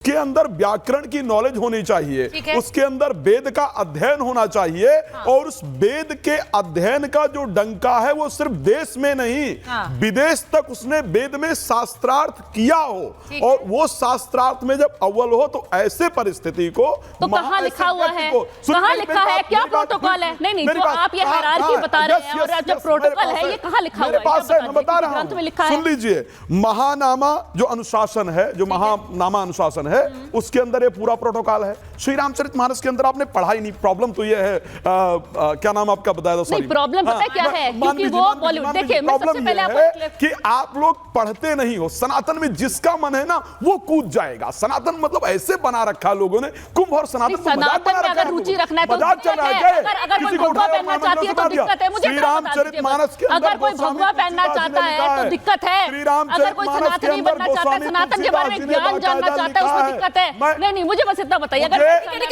के अंदर व्याकरण की नॉलेज होनी चाहिए, उसके अंदर वेद का अध्ययन होना चाहिए। और उस वेद के अध्ययन का जो डंका है वो सिर्फ देश में नहीं विदेश तक उसने वेद में शास्त्रार्थ किया हो। और वो शास्त्रार्थ में जब अव्वल हो तो ऐसे परिस्थिति को तो कहाँ लिखा हुआ है, कहाँ लिखा है, क्या प्रोटोकॉल है? नहीं जो आप ये हायरार्की बता रहे हैं और जो प्रोटोकॉल है ये कहाँ लिखा हुआ है? मैं बता रहा हूं, सुन लीजिए। महानामा जो अनुशासन है, जो महानामा अनुशासन है, उसके अंदर ये पूरा प्रोटोकॉल है। श्री रामचरितमानस के अंदर आपने पढ़ा ही नहीं। प्रॉब्लम तो ये है क्या नाम आपका बताया था? सॉरी, प्रॉब्लम पता है क्या है? क्योंकि वो बॉलीवुड, देखिए मैं सबसे पहले आपको कि आप लोग पढ़ते नहीं हो। सनातन में जिसका मन है ना वो कूद जाएगा। सनातन मतलब ऐसे बना रखा लोगों ने, कुंभ और सनातन को मजाक बना रखा है। अगर रुचि रखना है तो मजाक चल रहा है। अगर कोई भगवा पहनना चाहती है तो दिक्कत है। मुझे श्री रामचरितमानस के अंदर अगर कोई भगवा पहनना चाहता है तो दिक्कत है। अगर कोई सनातनी बनना चाहता है, सनातन के बारे में ज्ञान जानना चाहता है, उसको दिक्कत है। नहीं मुझे बस इतना बताइए,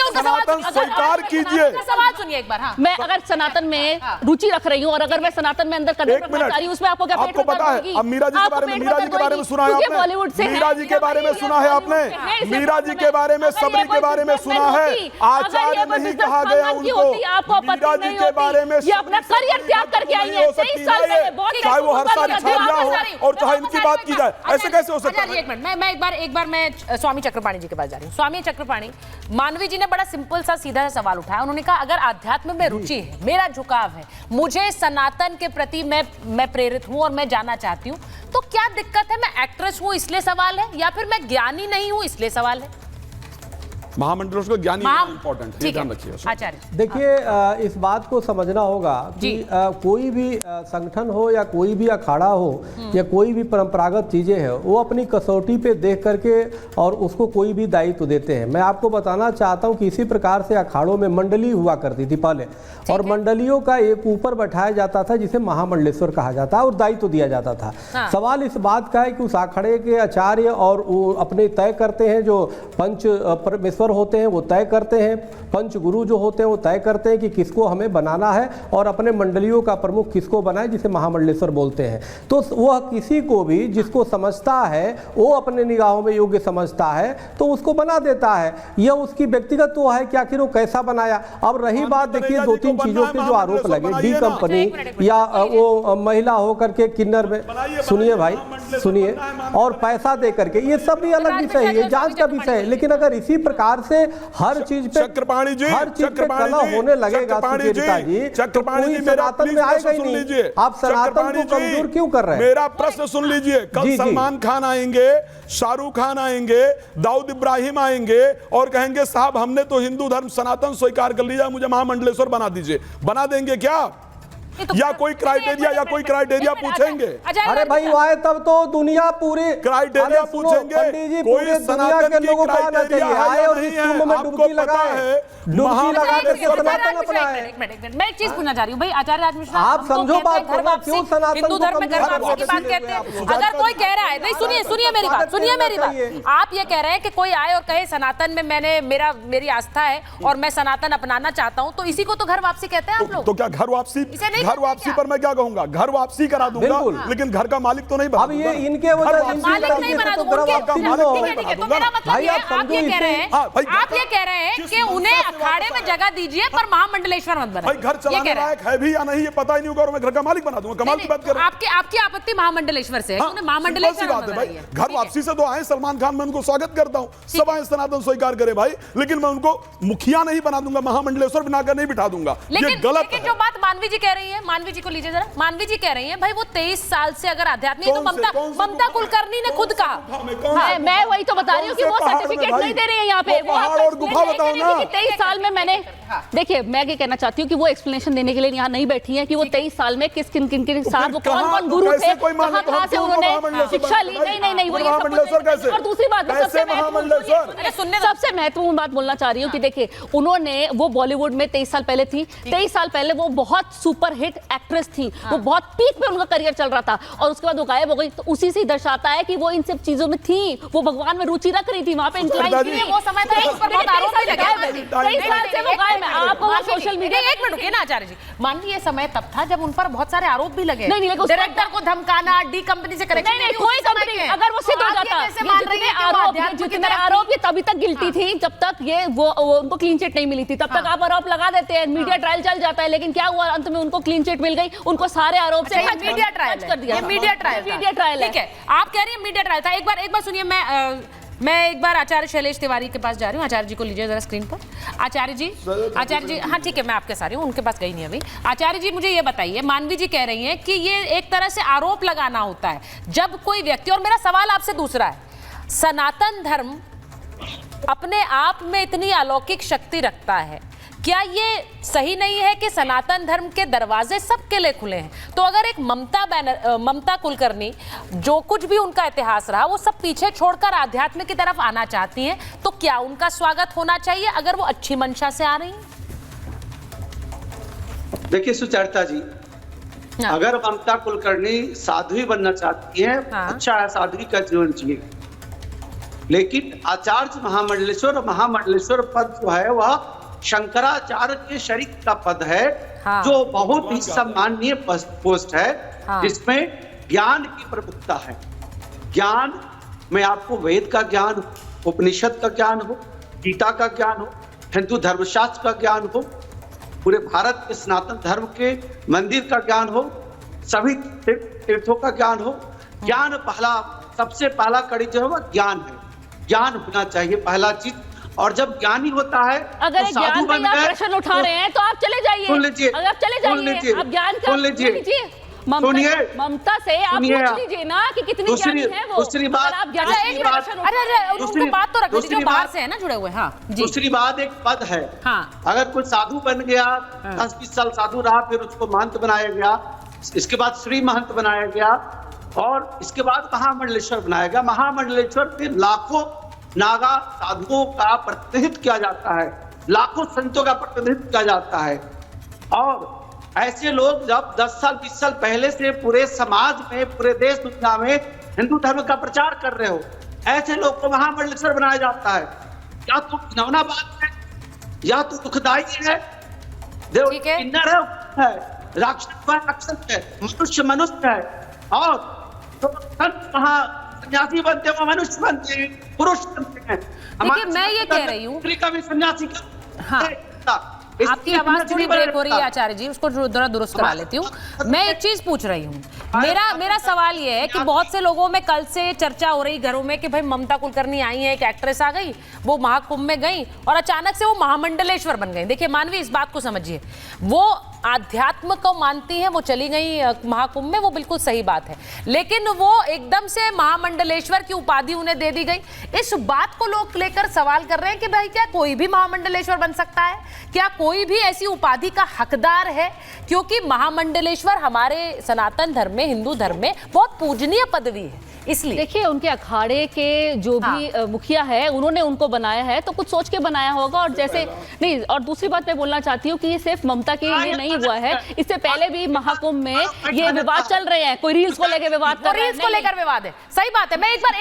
सनातन स्वीकार कीजिए। सवाल सुनिए एक बार। हाँ, मैं अगर सनातन में रुचि रख रही हूँ और अगर मैं सनातन में अंदर कदम रखना चाह रही हूँ, उसमें आपको क्या आपको पता है? अब मीरा जी के बारे में, मीरा जी के बारे में सुना है आपने? बॉलीवुड से मीरा जी के बारे में सुना है आपने? मीरा जी के बारे में, सबरी के बारे में सुना है? आचार्य नहीं कहा गया उनको। मीरा जी के बारे में ये अपना करियर त्याग करके आई है 23 साल पहले, चाहे वो हर साल छात्रा हो और चाहे इनकी बात की जाए। ऐसे कैसे हो सकता है? एक मिनट, मैं एक बार मैं स्वामी चक्रपाणी जी के पास जा रही हूँ। स्वामी चक्रपाणी, मानवी जी ने बड़ा सिंपल सा सीधा सा सवाल उठाया। उन्होंने कहा अगर आध्यात्म में रुचि है, मेरा झुकाव है, मुझे सनातन के प्रति मैं प्रेरित हूं और मैं जानना चाहती हूं, तो क्या दिक्कत है? मैं एक्ट्रेस हूं इसलिए सवाल है, या फिर मैं ज्ञानी नहीं हूं इसलिए सवाल है? महामंडल को ज्ञानी इंपॉर्टेंट है, ध्यान रखिए। आचार्य देखिए, इस बात को समझना होगा कि कोई भी संगठन हो या कोई भी अखाड़ा हो या कोई भी परंपरागत चीजें हैं, वो अपनी कसौटी पे देख करके और उसको कोई भी दायित्व देते हैं। मैं आपको बताना चाहता हूँ कि इसी प्रकार से अखाड़ों में मंडली हुआ करती थी पहले, और मंडलियों का एक ऊपर बैठाया जाता था जिसे महामंडलेश्वर कहा जाता है और दायित्व दिया जाता था। सवाल इस बात का है कि उस अखाड़े के आचार्य और वो अपने तय करते हैं, जो पंच परमेश्वर होते हैं वो तय करते हैं, पंच गुरु जो होते हैं वो तय करते हैं कि किसको हमें बनाना है और अपने मंडलियों का प्रमुख किसको बनाए, जिसे महामंडलेश्वर बोलते हैं। तो वह किसी को भी जिसको समझता है, वो अपने निगाहों में योग्य समझता है तो उसको बना देता है। यह उसकी व्यक्तिगत वो है कि आखिर वो कैसा बनाया। अब रही बात, देखिए दो तीन चीजों पे जो आरोप लगे, डी कंपनी या वो महिला होकर के किन्नर में, सुनिए भाई सुनिए, और पैसा दे करके, ये सब भी अलग विषय है, ये जांच का विषय है। लेकिन अगर इसी प्रकार से हर चीज पे कला होने लगेगा सुचेता जी, चक्रपाणी जी, सनातन में आएगा ही नहीं। आप सनातन को कमजोर क्यों कर रहे हैं? मेरा प्रश्न सुन लीजिए। कल सलमान खान आएंगे, शाहरुख खान आएंगे, दाऊद इब्राहिम आएंगे और कहेंगे साहब हमने तो हिंदू धर्म सनातन स्वीकार कर लिया, मुझे महामंडलेश्वर बना दीजिए। बना देंगे क्या? या कोई क्राइटेरिया पूछेंगे? अरे भाई आए तब तो दुनिया पूरी क्राइटेरिया पूछेंगे। पंडित जी, पूरी दुनिया के लोगों को आना चाहिए। आए और इस कुंभ में डुबकी लगाए, डुबकी लगा करके सनातन अपनाए। मैं एक चीज पूछना चाह रही हूँ भाई, आचार्य राजमिश्रा, आप समझो बात को, क्यों सनातन हिंदू धर्म में घर वापसी की बात कहते हैं? अगर कोई कह रहा है, नहीं सुनिए मेरी बात, आप ये कह रहे हैं कि कोई आए और कहे सनातन में मेरी आस्था है और मैं सनातन अपनाना चाहता हूँ, तो इसी को तो घर वापसी कहते हैं आप लोग। तो क्या घर वापसी पर मैं क्या कहूंगा? घर वापसी करा दूंगा, लेकिन घर का मालिक तो नहीं बना। अब ये इनके वजह मालिक नहीं बना दूंगा। तो मेरा मतलब ये है, आप ये कह रहे हैं कि उन्हें अखाड़े में जगह दीजिए पर महामंडलेश्वर मत बनाइए। घर चलाने लायक है भी या नहीं ये पता ही नहीं होगा और मैं घर का मालिक बना दूंगा। कमाल की बात कर रहे हैं। आपकी आपत्ति महामंडलेश्वर से है, महामंडलेश्वर मत बनाइए। घर वापसी से तो आए सलमान खान, मैं उनको स्वागत करता हूँ, सब आए सनातन स्वीकार करे भाई, लेकिन मैं उनको मुखिया नहीं बना दूंगा, महामंडलेश्वर बनाकर नहीं बिठा दूंगा। ये गलत है। जो बात मानवी जी कह रही है, मानवी जी को लीजिए जरा। मानवी जी कह रही हैं भाई वो 23 साल से अगर आध्यात्मिक, तो ममता कुलकर्णी ने खुद कहा। मैं वही तो बता रही हूँ कि वो सर्टिफिकेट नहीं दे रही है यहाँ पे। और गुफा बताओ ना। 23 साल में मैंने, देखिए मैं ये कहना चाहती हूँ कि वो एक्सप्लेनेशन देने के लिए यहाँ नहीं बैठी है कि वो 23 साल में किन के साथ वो कौन गुरु थे, कहाँ से उन्होंने शिक्षा ली। नहीं वो ये सब। और दूसरी बात, सबसे महत्वपूर्ण बात बोलना चाह रही हूँ कि देखिए उन्होंने, वो बॉलीवुड में 23 साल पहले थी, 23 साल पहले वो बहुत सुपर हिट हिट एक्ट्रेस थी, वो बहुत पीक पे उनका करियर चल रहा था और उसके बाद वो गायब हो गई। तो उसी से दर्शाता है कि वो इन सब चीजों में थी, वो भगवान में रुचि रख रही थी, वहां पे इंक्लाइन थी। वो समय था इस पर बहुत आरोप भी लगे। आपको सोशल मीडिया, एक मिनट रुकिए ना आचार्य जी, मान लीजिए समय तब था जब उन पर बहुत सारे आरोप भी लगे, नहीं, डायरेक्टर को धमकाना, डी कंपनी से करेक्शन, नहीं कोई कंपनी, अगर वो सिद्ध हो जाता, जितने आरोप ये तभी तक गिल्टी थी जब तक ये वो उनको क्लीन चिट नहीं मिली थी, तब तक आप आरोप लगा देते हैं, मीडिया ट्रायल चल जाता है। लेकिन क्या हुआ, अंत में उनको क्लीन चिट मिल गई, उनको सारे आरोप से मीडिया ट्रायल कर दिया। मीडिया ट्रायल ठीक है, आप कह रही हैं मीडिया ट्रायल था। एक बार सुनिए, मैं एक बार आचार्य शैलेश तिवारी के पास जा रही हूँ। आचार्य जी को लीजिए जरा स्क्रीन पर। आचार्य जी, हाँ ठीक है, मैं आपके सारी हूँ, उनके पास गई नहीं अभी। आचार्य जी मुझे ये बताइए, मानवी जी कह रही हैं कि ये एक तरह से आरोप लगाना होता है जब कोई व्यक्ति, और मेरा सवाल आपसे दूसरा है, सनातन धर्म अपने आप में इतनी अलौकिक शक्ति रखता है, क्या ये सही नहीं है कि सनातन धर्म के दरवाजे सबके लिए खुले हैं? तो अगर एक ममता कुलकर्णी, जो कुछ भी उनका इतिहास रहा, वो सब पीछे छोड़कर आध्यात्म की तरफ आना चाहती हैं, तो क्या उनका स्वागत होना चाहिए अगर वो अच्छी मंशा से आ रही हैं? देखिए सुचरिता जी, अगर ममता कुलकर्णी साध्वी बनना चाहती है, अच्छा है, साध्वी का जीवन जिए, लेकिन आचार्य महामंडलेश्वर पद जो है वह शंकराचार्य के शरीक का पद है, जो बहुत ही सम्माननीय पोस्ट है, जिसमें ज्ञान की प्रमुखता है। ज्ञान में आपको वेद का ज्ञान, उपनिषद का ज्ञान हो, गीता का ज्ञान हो, हिंदू धर्मशास्त्र का ज्ञान हो, पूरे भारत के सनातन धर्म के मंदिर का ज्ञान हो, सभी तीर्थों का ज्ञान हो। ज्ञान सबसे पहला कड़ी जो है वह ज्ञान है। ज्ञान होना चाहिए पहला चीज, और जब ज्ञानी होता है, अगर तो ज्ञान पे आप प्रश्न उठा रहे हैं तो आप चले जाइए, सुन लीजिए, अगर आप चले जाइए, आप ज्ञान का सुन लीजिए, ममता से आप पूछ लीजिए ना कि कितनी ज्ञानी है वो। दूसरी बात, उनको बात तो रख दीजिए जो बाहर से है ना जुड़े हुए। हाँ जी। दूसरी बात, एक पद है, अगर कोई साधु बन गया, 10-20 साल साधु रहा, फिर उसको महंत बनाया गया, इसके बाद श्री महंत बनाया गया, और इसके बाद महामंडलेश्वर बनाया गया। महामंडलेश्वर फिर लाखों नागा साधुओं का प्रतिनिधित्व किया जाता है, लाखों संतों का प्रतिनिधित्व किया जाता है। और ऐसे लोग जब 10 साल 20 साल पहले से पूरे समाज में, पूरे देश दुनिया में हिंदू धर्म का प्रचार कर रहे हो, ऐसे लोग को महामंडलेश्वर बनाया जाता है। क्या तो घिनौना बात है, या तो दुखदाई है। देव किन्नर है, राक्षस है, मनुष्य है, और तो सन्यासी बनते हैं, मनुष्य बनते हैं, पुरुष बनते हैं। देखिए मैं ये कह रही हूँ, सन्यासी आपकी आवाज थोड़ी ब्रेक हो रही है आचार्य जी, उसको जरा दुरुस्त करा लेती हूँ। मैं एक चीज पूछ रही हूँ, मेरा सवाल ये है कि बहुत से लोगों में कल से चर्चा हो रही घरों में कि भाई ममता कुलकर्णी आई है, एक एक्ट्रेस आ गई, वो महाकुंभ में गई और अचानक से वो महामंडलेश्वर बन गई। देखिए मानवी, इस बात को समझिए, वो आध्यात्म को मानती है, वो चली गई महाकुंभ में, वो बिल्कुल सही बात है, लेकिन वो एकदम से महामंडलेश्वर की उपाधि उन्हें दे दी गई। इस बात को लोग लेकर सवाल कर रहे हैं कि भाई क्या कोई भी महामंडलेश्वर बन सकता है? क्या कोई भी ऐसी उपाधि का हकदार है? क्योंकि महामंडलेश्वर हमारे सनातन धर्म में, हिंदू धर्म में बहुत पूजनीय पदवी है, इसलिए। देखिए उनके अखाड़े के जो भी मुखिया है, उन्होंने उनको बनाया है, तो कुछ सोच के बनाया होगा। और जैसे नहीं, और दूसरी बात मैं बोलना चाहती हूँ कि ये सिर्फ ममता के लिए नहीं हुआ है, इससे पहले भी महाकुंभ में ये विवाद चल रहे हैं, कोई रील्स को लेकर विवाद कर रहा है, रील्स को लेकर विवाद है, सही बात है। मैं एक बार